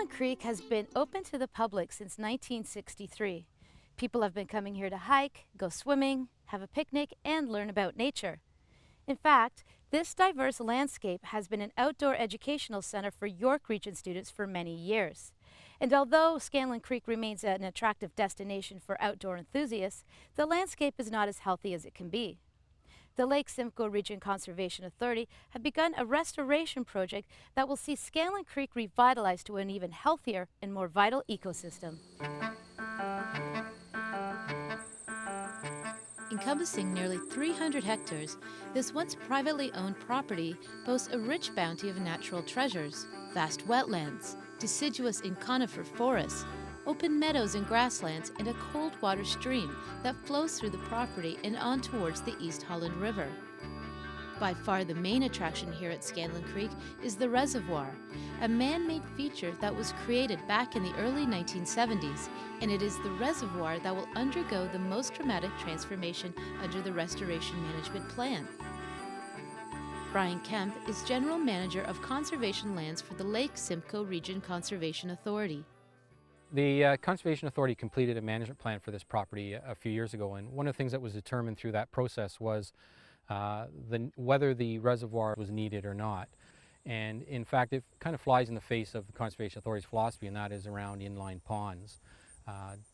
Scanlon Creek has been open to the public since 1963. People have been coming here to hike, go swimming, have a picnic, and learn about nature. In fact, this diverse landscape has been an outdoor educational center for York Region students for many years. And although Scanlon Creek remains an attractive destination for outdoor enthusiasts, the landscape is not as healthy as it can be. The Lake Simcoe Region Conservation Authority have begun a restoration project that will see Scanlon Creek revitalized to an even healthier and more vital ecosystem. Encompassing nearly 300 hectares, this once privately owned property boasts a rich bounty of natural treasures, vast wetlands, deciduous and conifer forests, open meadows and grasslands, and a cold water stream that flows through the property and on towards the East Holland River. By far the main attraction here at Scanlon Creek is the reservoir, a man-made feature that was created back in the early 1970s, and it is the reservoir that will undergo the most dramatic transformation under the Restoration Management Plan. Brian Kemp is General Manager of Conservation Lands for the Lake Simcoe Region Conservation Authority. The Conservation Authority completed a management plan for this property a few years ago, and one of the things that was determined through that process was whether the reservoir was needed or not. And in fact, it kind of flies in the face of the Conservation Authority's philosophy, and that is around inline ponds.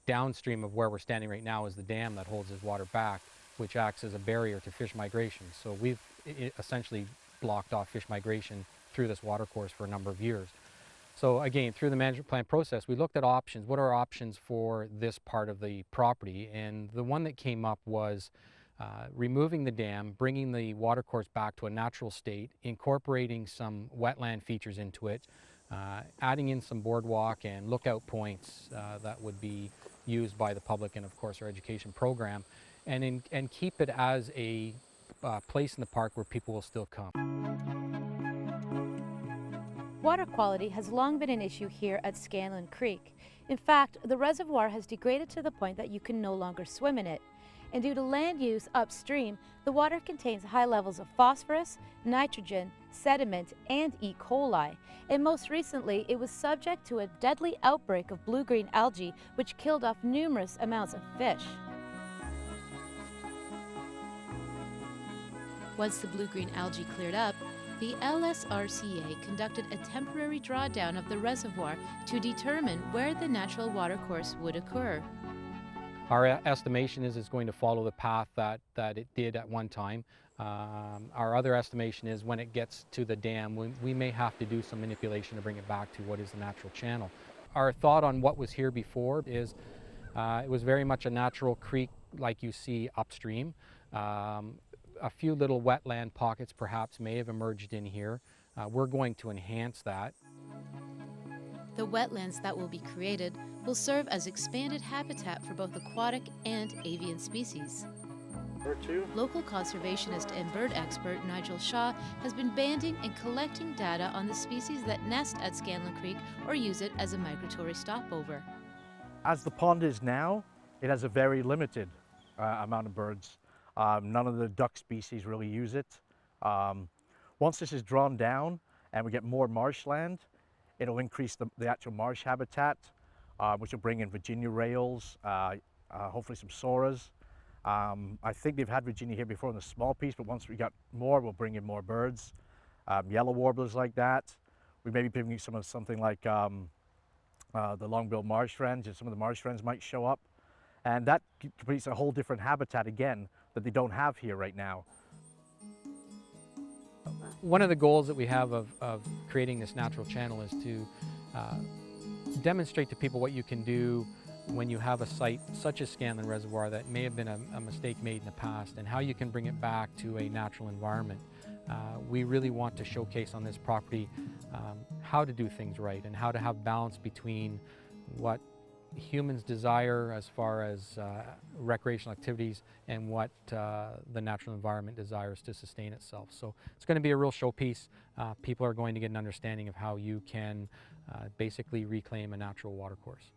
Downstream of where we're standing right now is the dam that holds this water back, which acts as a barrier to fish migration. So we've essentially blocked off fish migration through this watercourse for a number of years. So again, through the management plan process, we looked at options. What are options for this part of the property? And the one that came up was removing the dam, bringing the watercourse back to a natural state, incorporating some wetland features into it, adding in some boardwalk and lookout points that would be used by the public and of course our education program, and keep it as a place in the park where people will still come. Water quality has long been an issue here at Scanlon Creek. In fact, the reservoir has degraded to the point that you can no longer swim in it. And due to land use upstream, the water contains high levels of phosphorus, nitrogen, sediment, and E. coli. And most recently, it was subject to a deadly outbreak of blue-green algae, which killed off numerous amounts of fish. Once the blue-green algae cleared up, the LSRCA conducted a temporary drawdown of the reservoir to determine where the natural watercourse would occur. Our estimation is it's going to follow the path that it did at one time. Our other estimation is when it gets to the dam, we may have to do some manipulation to bring it back to what is the natural channel. Our thought on what was here before is it was very much a natural creek like you see upstream. A few little wetland pockets perhaps may have emerged in here. We're going to enhance that. The wetlands that will be created will serve as expanded habitat for both aquatic and avian species. Local conservationist and bird expert Nigel Shaw has been banding and collecting data on the species that nest at Scanlon Creek or use it as a migratory stopover. As the pond is now, it has a very limited amount of birds. None of the duck species really use it. Once this is drawn down and we get more marshland, it'll increase the actual marsh habitat, which will bring in Virginia rails, hopefully some soras. I think they've had Virginia here before in the small piece, but once we got more, we'll bring in more birds. Yellow warblers like that. We may be bringing something like the long-billed marsh wrens, and some of the marsh wrens might show up. And that completes a whole different habitat again that they don't have here right now. One of the goals that we have of creating this natural channel is to demonstrate to people what you can do when you have a site such as Scanlon Reservoir that may have been a mistake made in the past, and how you can bring it back to a natural environment. We really want to showcase on this property how to do things right and how to have balance between what humans desire as far as recreational activities and what the natural environment desires to sustain itself. So it's going to be a real showpiece. People are going to get an understanding of how you can basically reclaim a natural watercourse.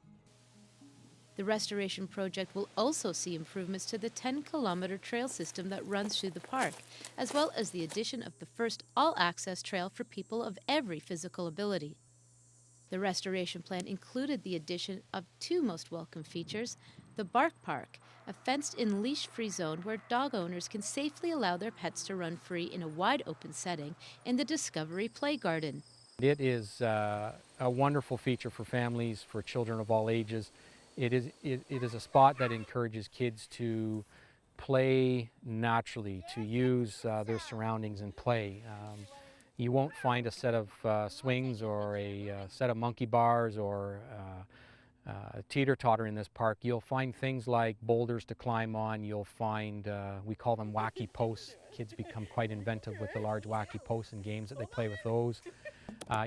The restoration project will also see improvements to the 10-kilometer trail system that runs through the park, as well as the addition of the first all-access trail for people of every physical ability. The restoration plan included the addition of two most welcome features: the Bark Park, a fenced-in leash-free zone where dog owners can safely allow their pets to run free in a wide-open setting in the Discovery Play Garden. It is a wonderful feature for families, for children of all ages. It is a spot that encourages kids to play naturally, to use their surroundings and play. You won't find a set of swings or a set of monkey bars or a teeter-totter in this park. You'll find things like boulders to climb on. You'll find, we call them wacky posts. Kids become quite inventive with the large wacky posts and games that they play with those.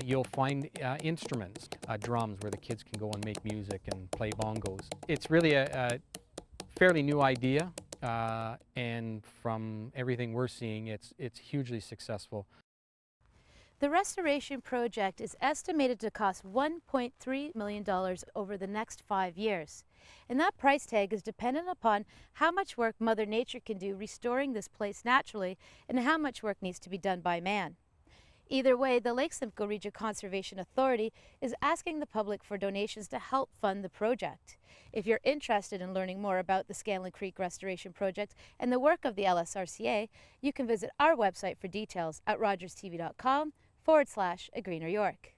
You'll find instruments, drums, where the kids can go and make music and play bongos. It's really a fairly new idea, and from everything we're seeing, it's hugely successful. The restoration project is estimated to cost $1.3 million over the next 5 years. And that price tag is dependent upon how much work Mother Nature can do restoring this place naturally and how much work needs to be done by man. Either way, the Lake Simcoe Region Conservation Authority is asking the public for donations to help fund the project. If you're interested in learning more about the Scanlon Creek Restoration Project and the work of the LSRCA, you can visit our website for details at rogerstv.com/A Greener York.